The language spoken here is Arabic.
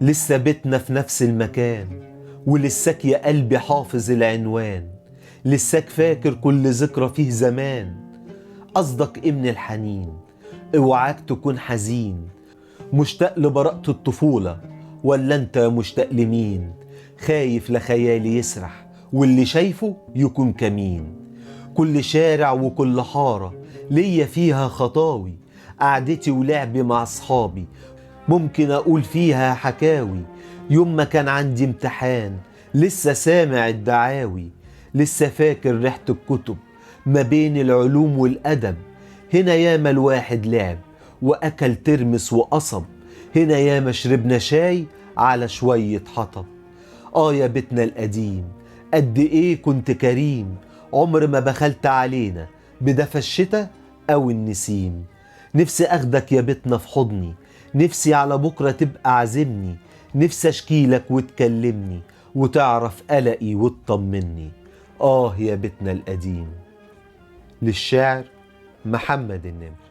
لسه بيتنا في نفس المكان، ولساك يا قلبي حافظ العنوان، لساك فاكر كل ذكرى فيه زمان. قصدك ايه من الحنين؟ اوعاك تكون حزين، مشتاق لبراءة الطفولة ولا انت مشتاق لمين؟ خايف لخيالي يسرح واللي شايفه يكون كمين. كل شارع وكل حارة ليا فيها خطاوي، قعدتي ولعبي مع اصحابي ممكن اقول فيها حكاوي. يوم ما كان عندي امتحان لسه سامع الدعاوي، لسه فاكر ريحة الكتب ما بين العلوم والأدب. هنا ياما الواحد لعب وأكل ترمس وقصب، هنا ياما شربنا شاي على شوية حطب. يا بيتنا القديم قد ايه كنت كريم، عمر ما بخلت علينا بدفى الشتاء او النسيم. نفسي اخدك يا بيتنا في حضني، نفسي على بكرة تبقى عازمني، نفسي اشكيلك وتكلمني وتعرف قلقي وتطمني. يا بيتنا القديم. للشاعر محمد النمر.